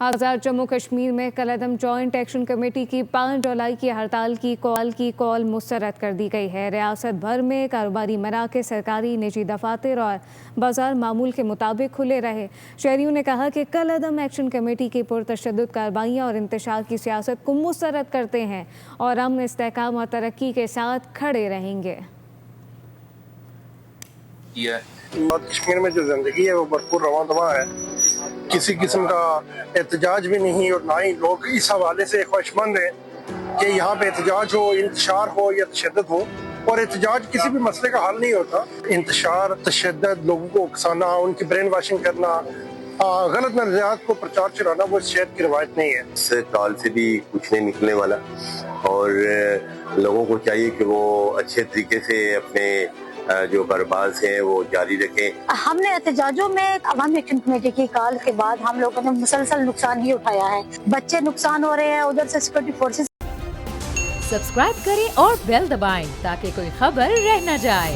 आज़ाद जम्मू कश्मीर में कलअदम joint action committee की 5 जुलाई की हड़ताल की कॉल मुस्तरद कर दी गई है। रियासत भर में कारोबारी मराकज़, सरकारी निजी दफातर और बाजार मामूल के मुताबिक खुले रहे। शहरियों ने कहा कि कलअदम एक्शन कमेटी की पुरतशद्दुद कार्रवाइयाँ और इंतशार की सियासत को मुस्तरद करते हैं और अमन, इस्तेहकाम और तरक्की के साथ खड़े रहेंगे। कश्मीर में जो जिंदगी है वो भरपूर रवां दवा है, किसी किस्म का एहतजाज भी नहीं और ना ही लोग इस हवाले से ख्वाहिशमंद हैं कि यहाँ पे एहतजाज हो, इंतशार हो या तशद्दुद हो। और एहतजाज किसी भी मसले का हल नहीं होता। इंतशार, तशद्दुद, लोगों को उकसाना, उनकी ब्रेन वॉशिंग करना, गलत नजरियात को प्रचार चलाना वो शहर की रवायत नहीं है। इस कॉल से भी कुछ नहीं निकलने वाला और लोगों को चाहिए कि वो अच्छे तरीके से अपने जो कारोबार हैं वो जारी रखें। हमने एहतजाजों में अवामी एक्शन कमेटी की कॉल के बाद हम लोगों ने मुसलसल नुकसान ही उठाया है। बच्चे नुकसान हो रहे हैं, उधर से सिक्योरिटी फोर्सेस। सब्सक्राइब करें और बेल दबाएं ताकि कोई खबर रह न जाए।